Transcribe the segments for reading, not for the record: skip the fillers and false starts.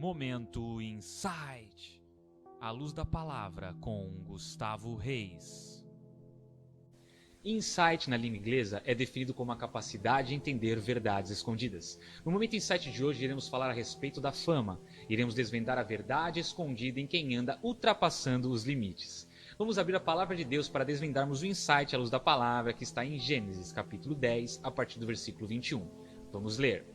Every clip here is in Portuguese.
Momento Insight, à luz da palavra com Gustavo Reis. Insight na língua inglesa é definido como a capacidade de entender verdades escondidas. No Momento Insight de hoje iremos falar a respeito da fama. Iremos desvendar a verdade escondida em quem anda ultrapassando os limites. Vamos abrir a palavra de Deus para desvendarmos o insight à luz da palavra que está em Gênesis capítulo 10, a partir do versículo 21. Vamos ler.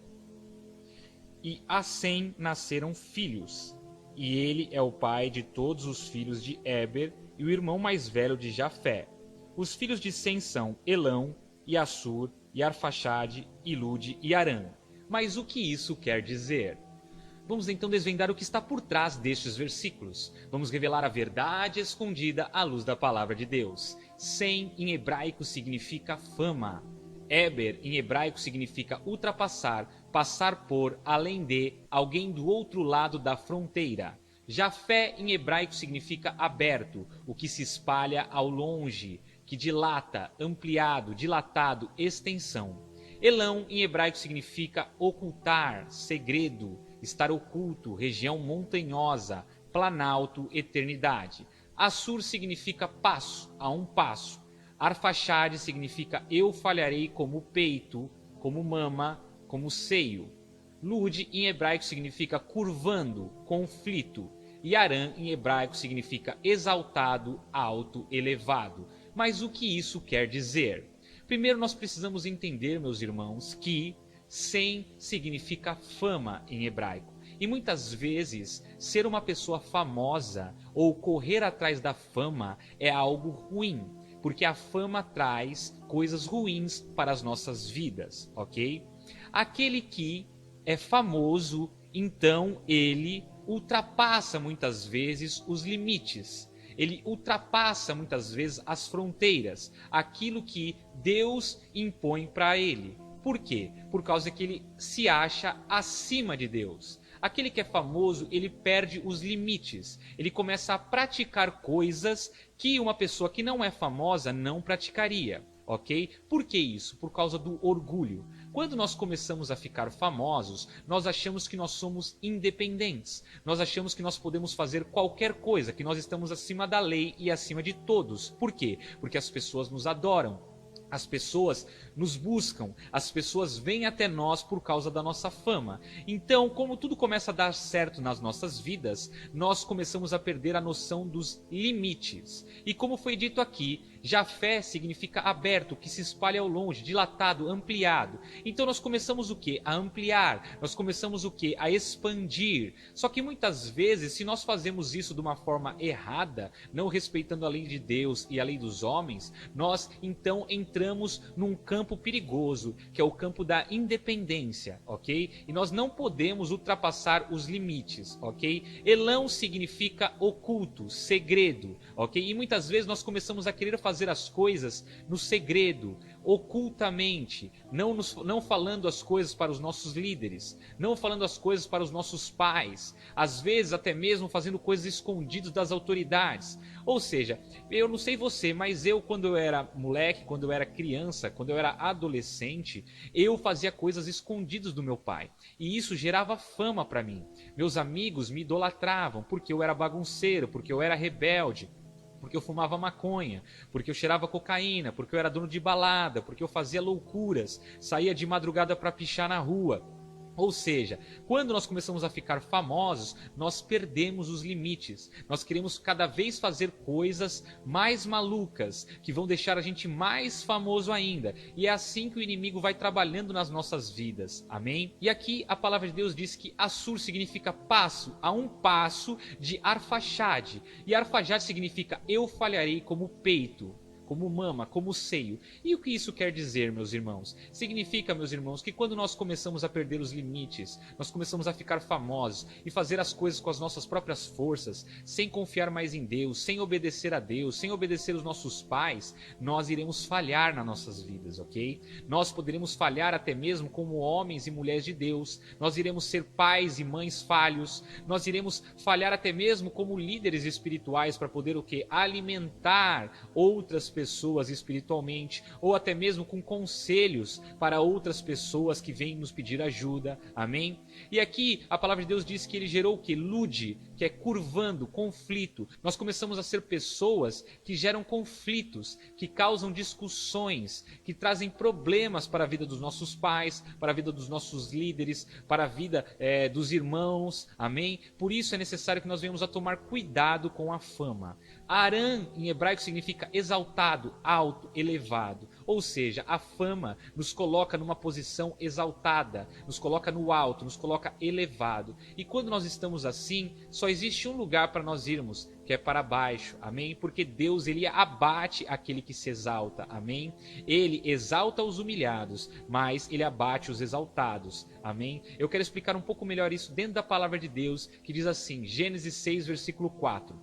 E a Sem nasceram filhos, e ele é o pai de todos os filhos de Éber e o irmão mais velho de Jafé. Os filhos de Sem são Elão, e Assur, e Arfaxade, e Lude e Arã. Mas o que isso quer dizer? Vamos então desvendar o que está por trás destes versículos. Vamos revelar a verdade escondida à luz da palavra de Deus. Sem em hebraico significa fama. Éber em hebraico significa ultrapassar, passar por, além de, alguém do outro lado da fronteira. Jafé em hebraico significa aberto, o que se espalha ao longe, que dilata, ampliado, dilatado, extensão. Elão em hebraico significa ocultar, segredo, estar oculto, região montanhosa, planalto, eternidade. Assur significa passo, a um passo. Arfaxade significa eu falharei como peito, como mama, como seio. Lude em hebraico significa curvando, conflito. E Arã em hebraico significa exaltado, alto, elevado. Mas o que isso quer dizer? Primeiro nós precisamos entender, meus irmãos, que Sem significa fama em hebraico. E muitas vezes ser uma pessoa famosa ou correr atrás da fama é algo ruim. Porque a fama traz coisas ruins para as nossas vidas, ok? Aquele que é famoso, então ele ultrapassa muitas vezes os limites. Ele ultrapassa muitas vezes as fronteiras, aquilo que Deus impõe para ele. Por quê? Por causa que ele se acha acima de Deus. Aquele que é famoso, ele perde os limites. Ele começa a praticar coisas que uma pessoa que não é famosa não praticaria, ok? Por que isso? Por causa do orgulho. Quando nós começamos a ficar famosos, nós achamos que nós somos independentes. Nós achamos que nós podemos fazer qualquer coisa, que nós estamos acima da lei e acima de todos. Por quê? Porque as pessoas nos adoram. As pessoas nos buscam, as pessoas vêm até nós por causa da nossa fama. Então, como tudo começa a dar certo nas nossas vidas, nós começamos a perder a noção dos limites. E como foi dito aqui, Jafé significa aberto, que se espalha ao longe, dilatado, ampliado. Então nós começamos o quê? A ampliar. Nós começamos o quê? A expandir. Só que muitas vezes, se nós fazemos isso de uma forma errada, não respeitando a lei de Deus e a lei dos homens, nós então entramos num campo perigoso, que é o campo da independência, ok? E nós não podemos ultrapassar os limites, ok? Elão significa oculto, segredo, ok? E muitas vezes nós começamos a querer fazer as coisas no segredo, ocultamente, não falando as coisas para os nossos líderes, não falando as coisas para os nossos pais, às vezes até mesmo fazendo coisas escondidas das autoridades. Ou seja, eu não sei você, mas eu quando eu era moleque, quando eu era criança, quando eu era adolescente, eu fazia coisas escondidas do meu pai. E isso gerava fama para mim. Meus amigos me idolatravam porque eu era bagunceiro, porque eu era rebelde, porque eu fumava maconha, porque eu cheirava cocaína, porque eu era dono de balada, porque eu fazia loucuras, saía de madrugada para pichar na rua. Ou seja, quando nós começamos a ficar famosos, nós perdemos os limites. Nós queremos cada vez fazer coisas mais malucas, que vão deixar a gente mais famoso ainda. E é assim que o inimigo vai trabalhando nas nossas vidas. Amém? E aqui a palavra de Deus diz que Assur significa passo, a um passo de Arfaxade. E Arfaxade significa eu falharei como peito, como mama, como seio. E o que isso quer dizer, meus irmãos? Significa, meus irmãos, que quando nós começamos a perder os limites, nós começamos a ficar famosos e fazer as coisas com as nossas próprias forças, sem confiar mais em Deus, sem obedecer a Deus, sem obedecer os nossos pais, nós iremos falhar nas nossas vidas, ok? Nós poderemos falhar até mesmo como homens e mulheres de Deus, nós iremos ser pais e mães falhos, nós iremos falhar até mesmo como líderes espirituais para poder o quê? Alimentar outras pessoas espiritualmente, ou até mesmo com conselhos para outras pessoas que vêm nos pedir ajuda, amém? E aqui a palavra de Deus diz que ele gerou o que? Lude, que é curvando, conflito. Nós começamos a ser pessoas que geram conflitos, que causam discussões, que trazem problemas para a vida dos nossos pais, para a vida dos nossos líderes, para a vida dos irmãos, amém? Por isso é necessário que nós venhamos a tomar cuidado com a fama. Aram em hebraico significa exaltado, alto, elevado. Ou seja, a fama nos coloca numa posição exaltada, nos coloca no alto, nos coloca elevado. E quando nós estamos assim, só existe um lugar para nós irmos, que é para baixo, amém? Porque Deus, ele abate aquele que se exalta, amém? Ele exalta os humilhados, mas ele abate os exaltados, amém? Eu quero explicar um pouco melhor isso dentro da palavra de Deus, que diz assim, Gênesis 6, versículo 4.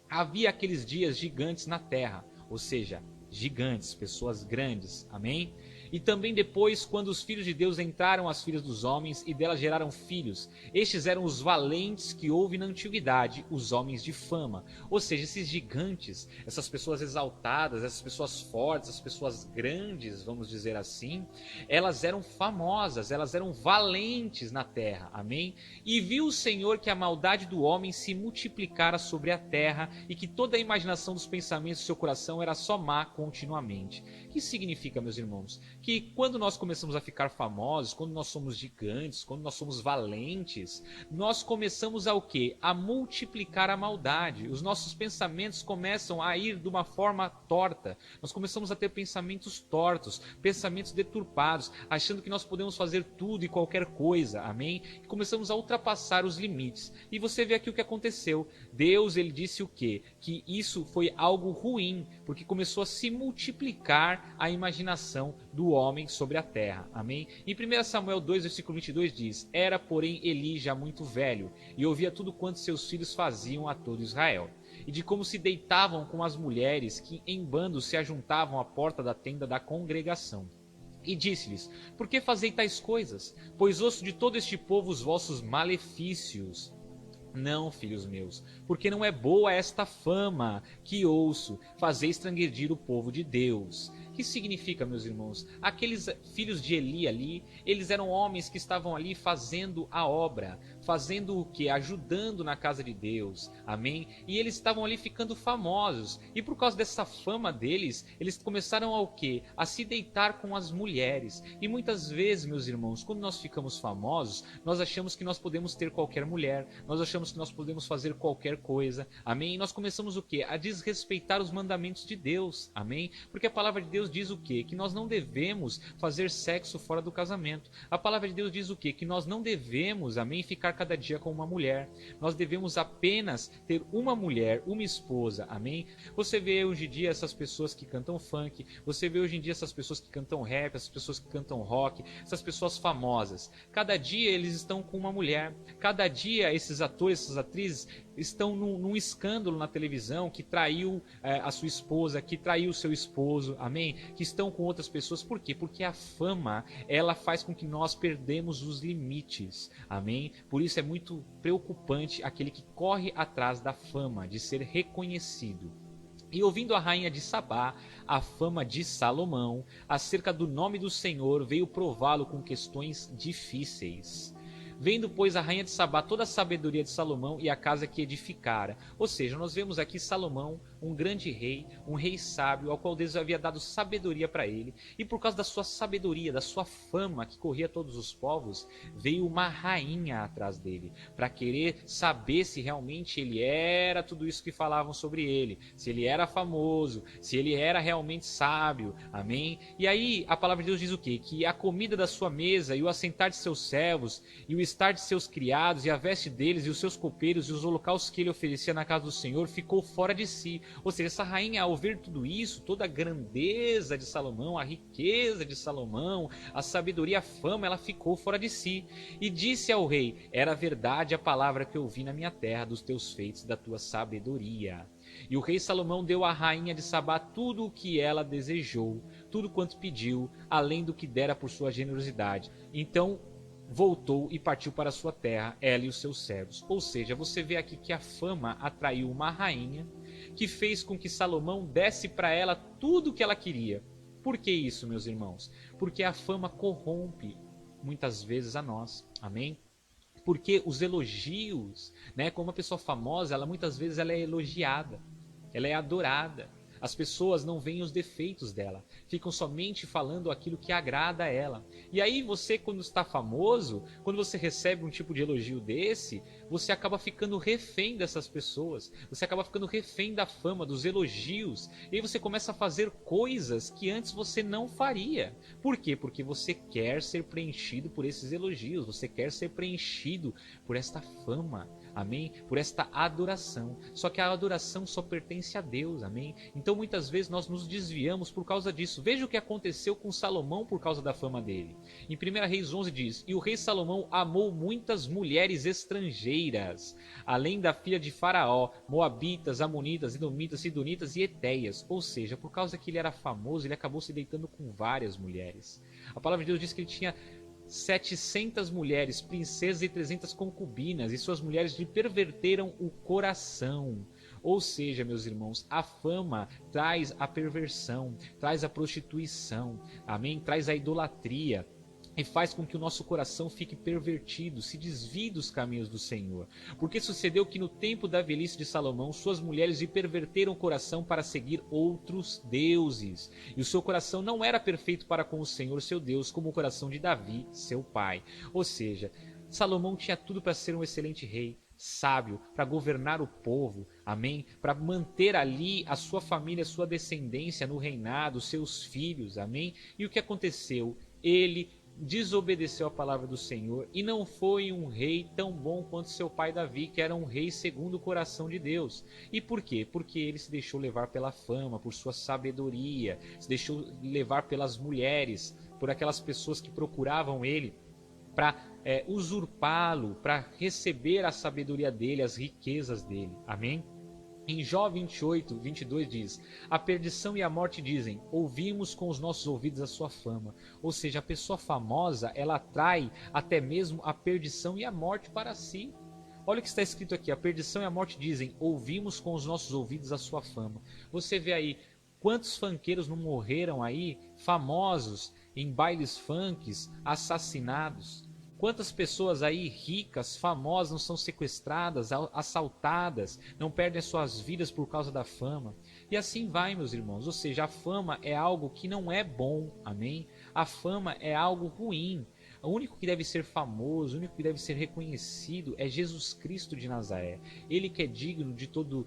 Havia aqueles dias gigantes na terra, ou seja, gigantes, pessoas grandes, amém? E também depois, quando os filhos de Deus entraram às filhas dos homens e delas geraram filhos, estes eram os valentes que houve na antiguidade, os homens de fama. Ou seja, esses gigantes, essas pessoas exaltadas, essas pessoas fortes, essas pessoas grandes, vamos dizer assim, elas eram famosas, elas eram valentes na terra, amém? E viu o Senhor que a maldade do homem se multiplicara sobre a terra e que toda a imaginação dos pensamentos do seu coração era só má continuamente. O que significa, meus irmãos? Que quando nós começamos a ficar famosos, quando nós somos gigantes, quando nós somos valentes, nós começamos a o quê? A multiplicar a maldade. Os nossos pensamentos começam a ir de uma forma torta. Nós começamos a ter pensamentos tortos, pensamentos deturpados, achando que nós podemos fazer tudo e qualquer coisa, amém? E começamos a ultrapassar os limites. E você vê aqui o que aconteceu. Deus, ele disse o quê? Que isso foi algo ruim, porque começou a se multiplicar a imaginação do homem sobre a terra, amém? Em 1 Samuel 2, versículo 22 diz, era porém Eli já muito velho, e ouvia tudo quanto seus filhos faziam a todo Israel, e de como se deitavam com as mulheres que em bando se ajuntavam à porta da tenda da congregação. E disse-lhes, por que fazeis tais coisas? Pois ouço de todo este povo os vossos malefícios. Não, filhos meus, porque não é boa esta fama que ouço, fazeis transgredir o povo de Deus. O que significa, meus irmãos? Aqueles filhos de Eli ali, eles eram homens que estavam ali fazendo a obra, fazendo o que? Ajudando na casa de Deus, amém? E eles estavam ali ficando famosos, e por causa dessa fama deles, eles começaram a quê? A se deitar com as mulheres. E muitas vezes, meus irmãos, quando nós ficamos famosos, nós achamos que nós podemos ter qualquer mulher, nós achamos que nós podemos fazer qualquer coisa, amém? E nós começamos o quê? A desrespeitar os mandamentos de Deus, amém? Porque a palavra de Deus diz o quê? Que nós não devemos fazer sexo fora do casamento. A palavra de Deus diz o quê? Que nós não devemos, amém, ficar cada dia com uma mulher. Nós devemos apenas ter uma mulher, uma esposa, amém? Você vê hoje em dia essas pessoas que cantam funk, você vê hoje em dia essas pessoas que cantam rap, essas pessoas que cantam rock, essas pessoas famosas. Cada dia eles estão com uma mulher. Cada dia esses atores, essas atrizes estão num escândalo na televisão, que traiu a sua esposa, que traiu o seu esposo, amém? Que estão com outras pessoas, por quê? Porque a fama, ela faz com que nós perdemos os limites, amém? Por isso é muito preocupante aquele que corre atrás da fama, de ser reconhecido. E ouvindo a rainha de Sabá a fama de Salomão, acerca do nome do Senhor, veio prová-lo com questões difíceis. Vendo, pois, a rainha de Sabá toda a sabedoria de Salomão e a casa que edificara. Ou seja, nós vemos aqui Salomão, um grande rei, um rei sábio, ao qual Deus havia dado sabedoria para ele. E por causa da sua sabedoria, da sua fama que corria a todos os povos, veio uma rainha atrás dele, para querer saber se realmente ele era tudo isso que falavam sobre ele, se ele era famoso, se ele era realmente sábio, amém? E aí a palavra de Deus diz o quê? Que a comida da sua mesa e o assentar de seus servos e o estar de seus criados e a veste deles e os seus copeiros e os holocaustos que ele oferecia na casa do Senhor ficou fora de si. Ou seja, essa rainha, ao ver tudo isso, toda a grandeza de Salomão, a riqueza de Salomão, a sabedoria, a fama, ela ficou fora de si. E disse ao rei, era verdade a palavra que eu ouvi na minha terra dos teus feitos, da tua sabedoria. E o rei Salomão deu à rainha de Sabá tudo o que ela desejou, tudo quanto pediu, além do que dera por sua generosidade. Então voltou e partiu para sua terra, ela e os seus servos. Ou seja, você vê aqui que a fama atraiu uma rainha, que fez com que Salomão desse para ela tudo o que ela queria. Por que isso, meus irmãos? Porque a fama corrompe muitas vezes a nós, amém? Porque os elogios, né, como uma pessoa famosa, muitas vezes ela é elogiada, ela é adorada. As pessoas não veem os defeitos dela, ficam somente falando aquilo que agrada a ela. E aí você, quando está famoso, quando você recebe um tipo de elogio desse, você acaba ficando refém dessas pessoas, você acaba ficando refém da fama, dos elogios, e aí você começa a fazer coisas que antes você não faria. Por quê? Porque você quer ser preenchido por esses elogios, você quer ser preenchido por esta fama. Amém? Por esta adoração. Só que a adoração só pertence a Deus, amém? Então muitas vezes nós nos desviamos por causa disso. Veja o que aconteceu com Salomão por causa da fama dele. Em 1 Reis 11 diz: E o rei Salomão amou muitas mulheres estrangeiras, além da filha de Faraó, moabitas, amonitas, edomitas, sidonitas e etéias. Ou seja, por causa que ele era famoso, ele acabou se deitando com várias mulheres. A palavra de Deus diz que ele tinha 700 mulheres, princesas e 300 concubinas, e suas mulheres lhe perverteram o coração. Ou seja, meus irmãos, a fama traz a perversão, traz a prostituição, amém? Traz a idolatria. E faz com que o nosso coração fique pervertido, se desvie dos caminhos do Senhor. Porque sucedeu que no tempo da velhice de Salomão, suas mulheres lhe perverteram o coração para seguir outros deuses. E o seu coração não era perfeito para com o Senhor, seu Deus, como o coração de Davi, seu pai. Ou seja, Salomão tinha tudo para ser um excelente rei, sábio, para governar o povo, amém? Para manter ali a sua família, a sua descendência no reinado, seus filhos, amém? E o que aconteceu? Ele desobedeceu a palavra do Senhor e não foi um rei tão bom quanto seu pai Davi, que era um rei segundo o coração de Deus. E por quê? Porque ele se deixou levar pela fama, por sua sabedoria, se deixou levar pelas mulheres, por aquelas pessoas que procuravam ele para usurpá-lo, para receber a sabedoria dele, as riquezas dele. Amém? Em Jó 28, 22 diz: A perdição e a morte dizem, ouvimos com os nossos ouvidos a sua fama. Ou seja, a pessoa famosa, ela atrai até mesmo a perdição e a morte para si. Olha o que está escrito aqui: a perdição e a morte dizem, ouvimos com os nossos ouvidos a sua fama. Você vê aí, quantos funkeiros não morreram aí, famosos, em bailes funks, assassinados? Quantas pessoas aí ricas, famosas, não são sequestradas, assaltadas, não perdem as suas vidas por causa da fama? E assim vai, meus irmãos. Ou seja, a fama é algo que não é bom, amém? A fama é algo ruim. O único que deve ser famoso, o único que deve ser reconhecido é Jesus Cristo de Nazaré. Ele que é digno de todo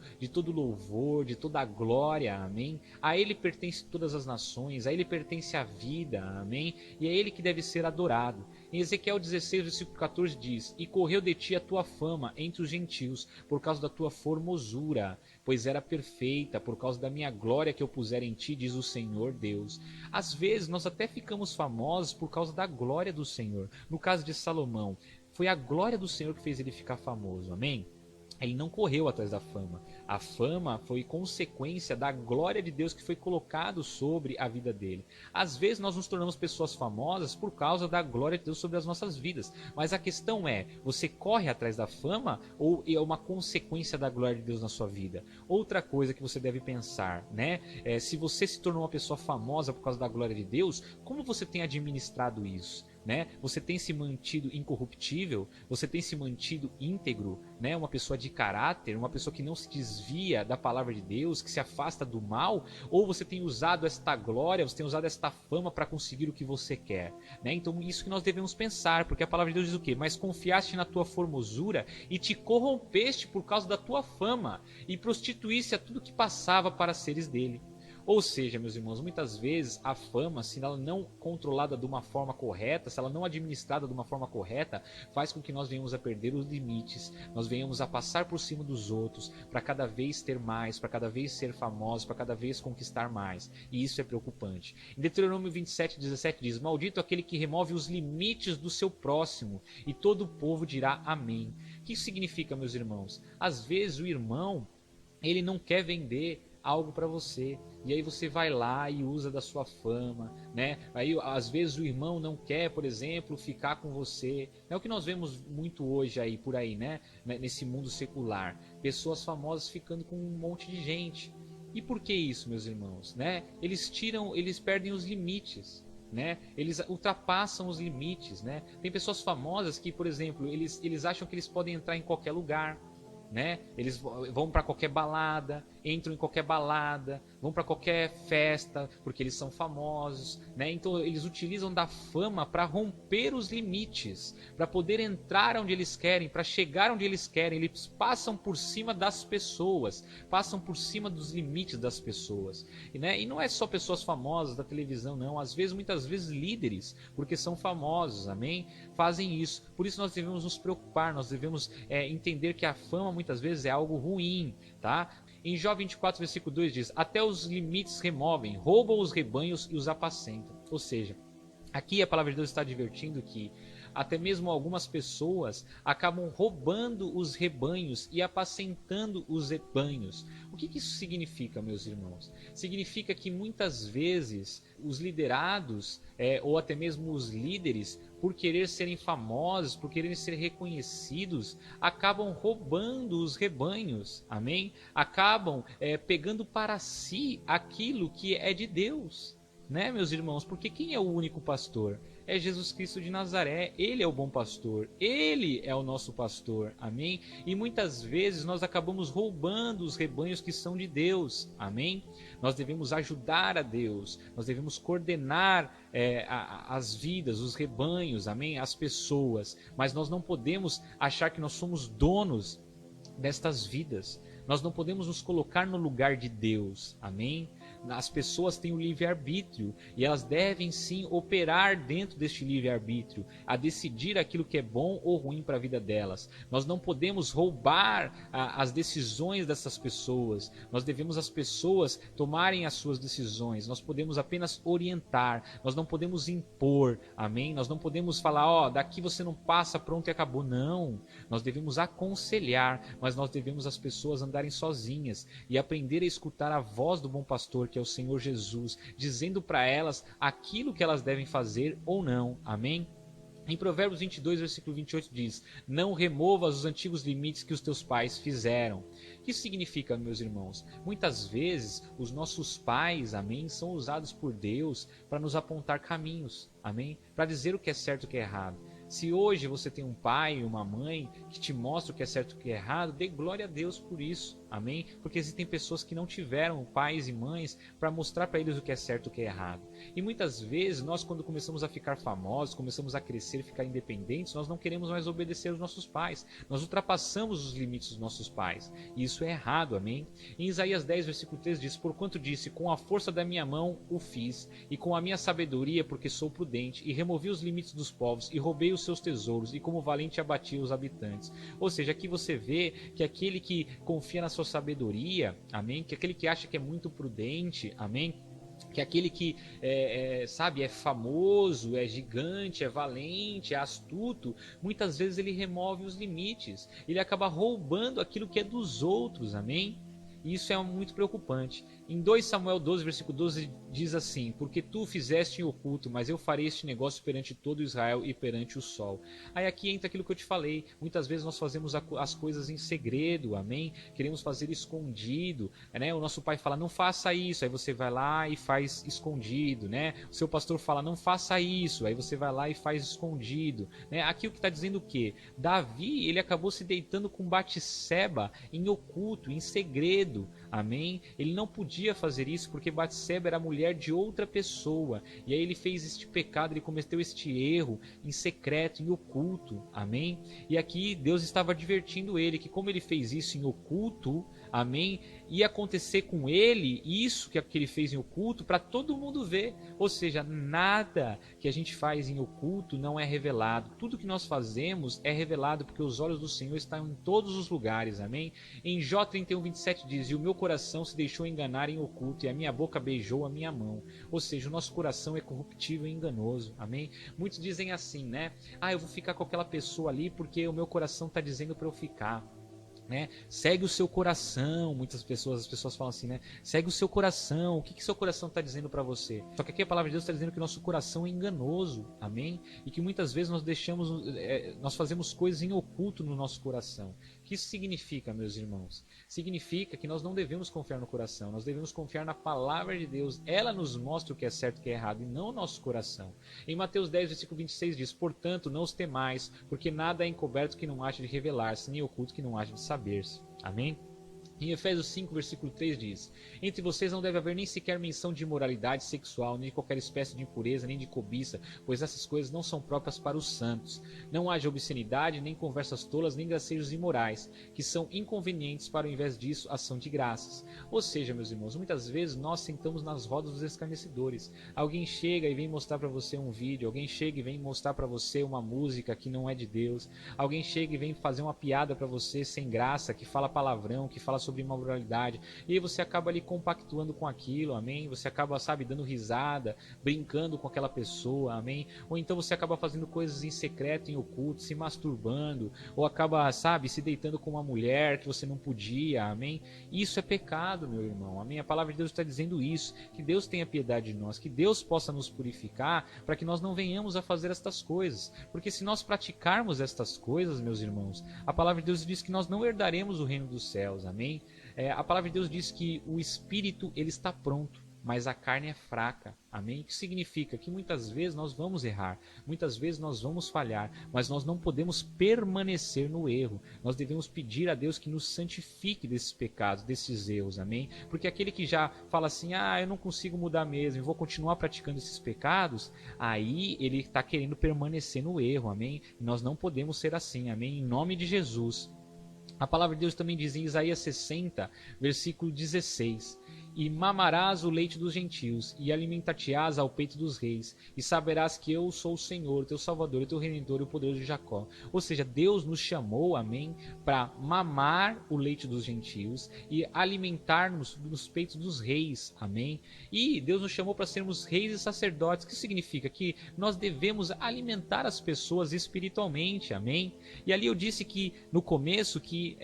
louvor, de toda a glória, amém? A ele pertence todas as nações, a ele pertence a vida, amém? E é ele que deve ser adorado. Em Ezequiel 16, versículo 14 diz: E correu de ti a tua fama entre os gentios, por causa da tua formosura, pois era perfeita, por causa da minha glória que eu puser em ti, diz o Senhor Deus. Às vezes nós até ficamos famosos por causa da glória do Senhor. No caso de Salomão, foi a glória do Senhor que fez ele ficar famoso, amém? Ele não correu atrás da fama. A fama foi consequência da glória de Deus que foi colocado sobre a vida dele. Às vezes nós nos tornamos pessoas famosas por causa da glória de Deus sobre as nossas vidas. Mas a questão é, você corre atrás da fama ou é uma consequência da glória de Deus na sua vida? Outra coisa que você deve pensar, né? Se você se tornou uma pessoa famosa por causa da glória de Deus, como você tem administrado isso? Né? Você tem se mantido incorruptível? Você tem se mantido íntegro? Né? Uma pessoa de caráter? Uma pessoa que não se desvia da palavra de Deus? Que se afasta do mal? Ou você tem usado esta glória, você tem usado esta fama para conseguir o que você quer? Né? Então isso que nós devemos pensar, porque a palavra de Deus diz o quê? Mas confiaste na tua formosura e te corrompeste por causa da tua fama e prostituíste a tudo que passava para seres dele. Ou seja, meus irmãos, muitas vezes a fama, se ela não controlada de uma forma correta, se ela não administrada de uma forma correta, faz com que nós venhamos a perder os limites, nós venhamos a passar por cima dos outros, para cada vez ter mais, para cada vez ser famosos, para cada vez conquistar mais. E isso é preocupante. Em Deuteronômio 27, 17 diz: Maldito aquele que remove os limites do seu próximo, e todo o povo dirá amém. O que isso significa, meus irmãos? Às vezes o irmão, ele não quer vender algo para você. E aí você vai lá e usa da sua fama, né? Aí às vezes o irmão não quer, por exemplo, ficar com você. É o que nós vemos muito hoje aí, por aí, né? Nesse mundo secular. Pessoas famosas ficando com um monte de gente. E por que isso, meus irmãos? Né? Eles perdem os limites. Né? Eles ultrapassam os limites, né? Tem pessoas famosas que, por exemplo, eles acham que eles podem entrar em qualquer lugar, né? Eles vão para qualquer balada, entram em qualquer balada, vão para qualquer festa, porque eles são famosos, né? Então eles utilizam da fama para romper os limites, para poder entrar onde eles querem, para chegar onde eles querem. Eles passam por cima das pessoas, passam por cima dos limites das pessoas, né? E não é só pessoas famosas da televisão, não. Às vezes, muitas vezes líderes, porque são famosos, amém? Fazem isso. Por isso nós devemos nos preocupar, nós devemos entender que a fama muitas vezes é algo ruim, tá? Em Jó 24, versículo 2 diz: até os limites removem, roubam os rebanhos e os apacentam. Ou seja, aqui a palavra de Deus está advertindo que até mesmo algumas pessoas acabam roubando os rebanhos e apacentando os rebanhos. O que isso significa, meus irmãos? Significa que muitas vezes os liderados, ou até mesmo os líderes, por querer serem famosos, por quererem ser reconhecidos, acabam roubando os rebanhos, amém? Acabam pegando para si aquilo que é de Deus, né, meus irmãos? Porque quem é o único pastor? É Jesus Cristo de Nazaré. Ele é o bom pastor, ele é o nosso pastor, amém? E muitas vezes nós acabamos roubando os rebanhos que são de Deus, amém? Nós devemos ajudar a Deus, nós devemos coordenar as vidas, os rebanhos, amém? As pessoas, mas nós não podemos achar que nós somos donos destas vidas. Nós não podemos nos colocar no lugar de Deus, amém? As pessoas têm o livre-arbítrio e elas devem sim operar dentro deste livre-arbítrio, a decidir aquilo que é bom ou ruim para a vida delas. Nós não podemos roubar as decisões dessas pessoas. Nós devemos as pessoas tomarem as suas decisões. Nós podemos apenas orientar, nós não podemos impor, amém? Nós não podemos falar, daqui você não passa, pronto e acabou. Não, nós devemos aconselhar, mas nós devemos as pessoas andarem sozinhas e aprender a escutar a voz do bom pastor, que é o Senhor Jesus, dizendo para elas aquilo que elas devem fazer ou não, amém? Em Provérbios 22, versículo 28 diz: não removas os antigos limites que os teus pais fizeram. O que isso significa, meus irmãos? Muitas vezes os nossos pais, amém, são usados por Deus para nos apontar caminhos, amém? Para dizer o que é certo e o que é errado. Se hoje você tem um pai e uma mãe que te mostram o que é certo e o que é errado, dê glória a Deus por isso, amém? Porque existem pessoas que não tiveram pais e mães para mostrar para eles o que é certo e o que é errado. E muitas vezes nós, quando começamos a ficar famosos, começamos a crescer e ficar independentes, nós não queremos mais obedecer aos nossos pais. Nós ultrapassamos os limites dos nossos pais. E isso é errado, amém? Em Isaías 10, versículo 3 diz: porquanto disse, com a força da minha mão o fiz, e com a minha sabedoria, porque sou prudente, e removi os limites dos povos, e roubei os seus tesouros, e como valente abati os habitantes. Ou seja, aqui você vê que aquele que confia na sua sabedoria, amém? Que aquele que acha que é muito prudente, amém? Que aquele que sabe, é famoso, é gigante, é valente, é astuto, muitas vezes ele remove os limites, ele acaba roubando aquilo que é dos outros, amém? E isso é muito preocupante. Em 2 Samuel 12, versículo 12, diz assim: porque tu o fizeste em oculto, mas eu farei este negócio perante todo Israel e perante o sol. Aí aqui entra aquilo que eu te falei. Muitas vezes nós fazemos as coisas em segredo, amém? Queremos fazer escondido, né? O nosso pai fala, não faça isso, aí você vai lá e faz escondido, né? O seu pastor fala, não faça isso, aí você vai lá e faz escondido, né? Aqui o que está dizendo o quê? Davi, ele acabou se deitando com Batseba em oculto, em segredo, amém? Ele não podia fazer isso porque Batseba era mulher de outra pessoa, e aí ele fez este pecado, ele cometeu este erro em secreto, em oculto, amém? E aqui Deus estava advertindo ele que como ele fez isso em oculto, amém, ia acontecer com ele isso que ele fez em oculto para todo mundo ver. Ou seja, nada que a gente faz em oculto não é revelado. Tudo que nós fazemos é revelado porque os olhos do Senhor estão em todos os lugares, amém? Em Jó 31, 27 diz: e o meu coração se deixou enganar em oculto e a minha boca beijou a minha mão. Ou seja, o nosso coração é corruptível e enganoso, amém? Muitos dizem assim, né? Eu vou ficar com aquela pessoa ali porque o meu coração está dizendo para eu ficar. né? Segue o seu coração. Muitas pessoas, as pessoas falam assim, né? Segue o seu coração. O que seu coração está dizendo para você? Só que aqui a palavra de Deus está dizendo que nosso coração é enganoso, amém? E que muitas vezes nós fazemos coisas em oculto no nosso coração. O que isso significa, meus irmãos? Significa que nós não devemos confiar no coração, nós devemos confiar na palavra de Deus. Ela nos mostra o que é certo e o que é errado, e não o nosso coração. Em Mateus 10, versículo 26 diz: portanto, não os temais, porque nada é encoberto que não haja de revelar-se, nem oculto que não haja de saber-se. Amém? Em Efésios 5, versículo 3 diz: entre vocês não deve haver nem sequer menção de imoralidade sexual, nem de qualquer espécie de impureza, nem de cobiça, pois essas coisas não são próprias para os santos. Não haja obscenidade, nem conversas tolas, nem gracejos imorais, que são inconvenientes. Para, ao invés disso, ação de graças. Ou seja, meus irmãos, muitas vezes nós sentamos nas rodas dos escarnecedores. Alguém chega e vem mostrar para você um vídeo, alguém chega e vem mostrar para você uma música que não é de Deus, alguém chega e vem fazer uma piada para você sem graça, que fala palavrão, que fala sobre imoralidade, e aí você acaba ali compactuando com aquilo, amém? Você acaba, dando risada, brincando com aquela pessoa, amém? Ou então você acaba fazendo coisas em secreto, em oculto, se masturbando, ou acaba, se deitando com uma mulher que você não podia, amém? Isso é pecado, meu irmão, amém? A palavra de Deus está dizendo isso, que Deus tenha piedade de nós, que Deus possa nos purificar, para que nós não venhamos a fazer estas coisas, porque se nós praticarmos estas coisas, meus irmãos, a palavra de Deus diz que nós não herdaremos o reino dos céus, amém? A palavra de Deus diz que o espírito ele está pronto, mas a carne é fraca, amém? O que significa? Que muitas vezes nós vamos errar, muitas vezes nós vamos falhar, mas nós não podemos permanecer no erro. Nós devemos pedir a Deus que nos santifique desses pecados, desses erros, amém? Porque aquele que já fala assim, eu não consigo mudar mesmo, vou continuar praticando esses pecados, aí ele está querendo permanecer no erro, amém? E nós não podemos ser assim, amém? Em nome de Jesus. A palavra de Deus também diz em Isaías 60, versículo 16: e mamarás o leite dos gentios, e alimentar-te-ás ao peito dos reis, e saberás que eu sou o Senhor, teu Salvador, teu Redentor e o poderoso de Jacó. Ou seja, Deus nos chamou, amém, para mamar o leite dos gentios e alimentar-nos nos peitos dos reis, amém. E Deus nos chamou para sermos reis e sacerdotes, que significa que nós devemos alimentar as pessoas espiritualmente, amém. E ali eu disse que no começo que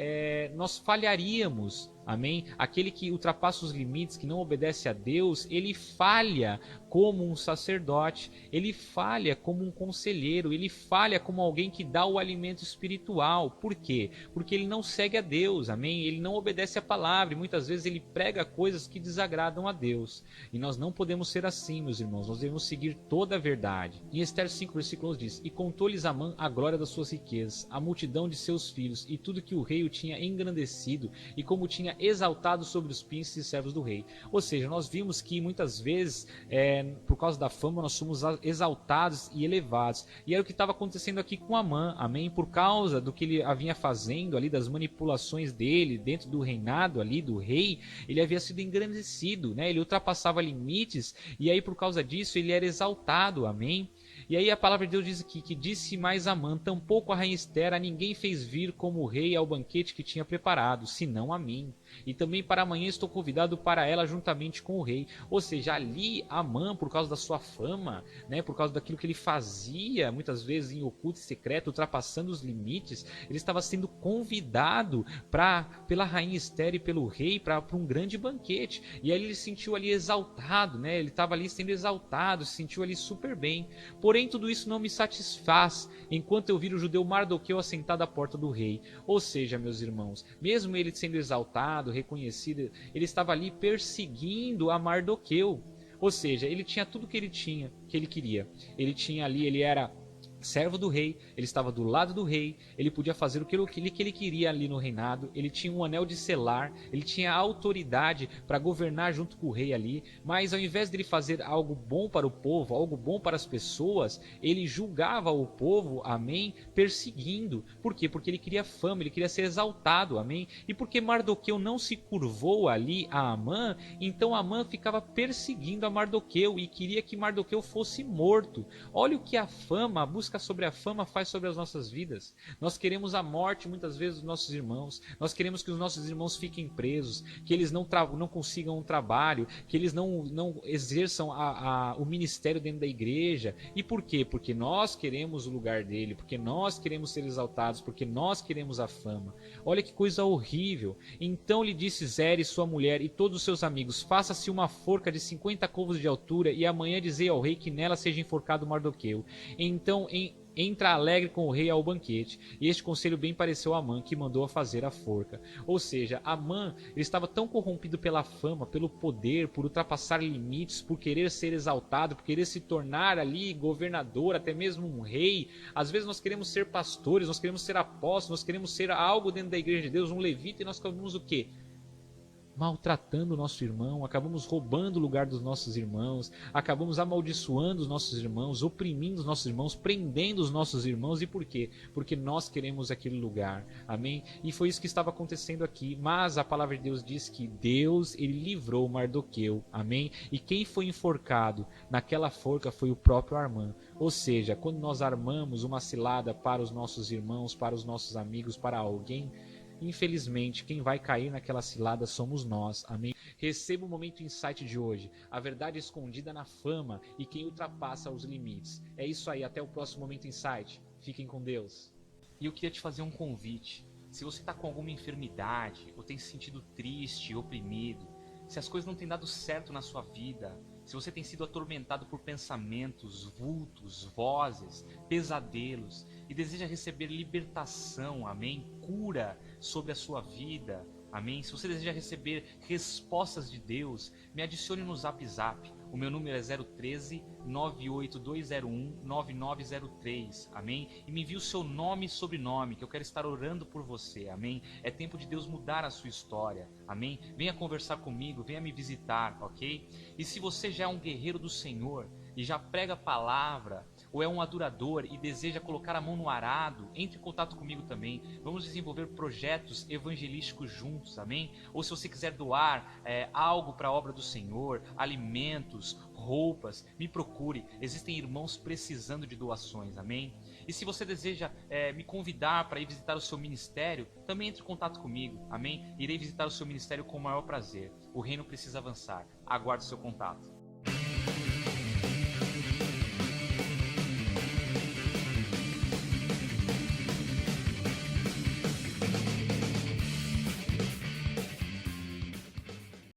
nós falharíamos, amém? Aquele que ultrapassa os limites, que não obedece a Deus, ele falha como um sacerdote, ele falha como um conselheiro, ele falha como alguém que dá o alimento espiritual. Por quê? Porque ele não segue a Deus, amém? Ele não obedece a palavra e muitas vezes ele prega coisas que desagradam a Deus. E nós não podemos ser assim, meus irmãos, nós devemos seguir toda a verdade. Em Esther 5, versículo 11 diz: e contou-lhes Amã a glória das suas riquezas, a multidão de seus filhos e tudo que o rei o tinha engrandecido e como tinha exaltado sobre os príncipes e servos do rei. Ou seja, nós vimos que muitas vezes, por causa da fama, nós somos exaltados e elevados. E era o que estava acontecendo aqui com Amã, amém? Por causa do que ele vinha fazendo ali, das manipulações dele dentro do reinado ali, do rei, ele havia sido engrandecido, né? Ele ultrapassava limites e aí por causa disso ele era exaltado, amém? E aí a palavra de Deus diz aqui que disse mais Amã: tampouco a rainha Esther a ninguém fez vir como o rei ao banquete que tinha preparado, senão a mim. E também para amanhã estou convidado para ela juntamente com o rei. Ou seja, ali Amã, por causa da sua fama, né, por causa daquilo que ele fazia, muitas vezes em oculto e secreto, ultrapassando os limites, ele estava sendo convidado pela rainha Esther e pelo rei para um grande banquete. E aí ele se sentiu ali exaltado, né? Ele estava ali sendo exaltado, se sentiu ali super bem. Porém, tudo isso não me satisfaz, enquanto eu vir o judeu Mardoqueu assentado à porta do rei. Ou seja, meus irmãos, mesmo ele sendo exaltado, reconhecido, ele estava ali perseguindo a Mardoqueu. Ou seja, ele tinha tudo que ele queria. Ele tinha ali, ele era servo do rei, ele estava do lado do rei, ele podia fazer o que ele queria ali no reinado, ele tinha um anel de selar, ele tinha autoridade para governar junto com o rei ali, mas ao invés de ele fazer algo bom para o povo, algo bom para as pessoas, ele julgava o povo, amém, perseguindo. Por quê? Porque ele queria fama, ele queria ser exaltado, amém, e porque Mardoqueu não se curvou ali a Amã, então Amã ficava perseguindo a Mardoqueu e queria que Mardoqueu fosse morto. Olha o que a fama, a busca busca sobre a fama faz sobre as nossas vidas. Nós queremos a morte muitas vezes dos nossos irmãos, nós queremos que os nossos irmãos fiquem presos, que eles não consigam um trabalho, que eles não exerçam o ministério dentro da igreja. E por quê? Porque nós queremos o lugar dele, porque nós queremos ser exaltados, porque nós queremos a fama. Olha que coisa horrível. Então lhe disse Zeres, sua mulher, e todos os seus amigos: faça-se uma forca de 50 côvados de altura, e amanhã dizei ao rei que nela seja enforcado Mardoqueu. Então entra alegre com o rei ao banquete. E este conselho bem pareceu a Amã, que mandou a fazer a forca. Ou seja, Amã, ele estava tão corrompido pela fama, pelo poder, por ultrapassar limites, por querer ser exaltado, por querer se tornar ali governador, até mesmo um rei. Às vezes nós queremos ser pastores, nós queremos ser apóstolos, nós queremos ser algo dentro da igreja de Deus, um levita, e nós acabamos o quê? Maltratando o nosso irmão, acabamos roubando o lugar dos nossos irmãos, acabamos amaldiçoando os nossos irmãos, oprimindo os nossos irmãos, prendendo os nossos irmãos. E por quê? Porque nós queremos aquele lugar, amém? E foi isso que estava acontecendo aqui. Mas a palavra de Deus diz que Deus, ele livrou Mardoqueu, amém? E quem foi enforcado naquela forca foi o próprio Amã. Ou seja, quando nós armamos uma cilada para os nossos irmãos, para os nossos amigos, para alguém, infelizmente, quem vai cair naquela cilada somos nós, amém? Receba o Momento Insight de hoje, a verdade escondida na fama e quem ultrapassa os limites. É isso aí, até o próximo Momento Insight. Fiquem com Deus. E eu queria te fazer um convite. Se você está com alguma enfermidade, ou tem se sentido triste, oprimido, se as coisas não têm dado certo na sua vida, se você tem sido atormentado por pensamentos, vultos, vozes, pesadelos e deseja receber libertação, amém? Cura sobre a sua vida, amém? Se você deseja receber respostas de Deus, me adicione no Zap Zap. O meu número é 013 98201 9903, amém? E me envie o seu nome e sobrenome, que eu quero estar orando por você, amém? É tempo de Deus mudar a sua história, amém? Venha conversar comigo, venha me visitar, ok? E se você já é um guerreiro do Senhor e já prega a palavra, ou é um adorador e deseja colocar a mão no arado, entre em contato comigo também. Vamos desenvolver projetos evangelísticos juntos, amém? Ou se você quiser doar algo para a obra do Senhor, alimentos, roupas, me procure. Existem irmãos precisando de doações, amém? E se você deseja me convidar para ir visitar o seu ministério, também entre em contato comigo, amém? Irei visitar o seu ministério com o maior prazer. O reino precisa avançar. Aguarde o seu contato.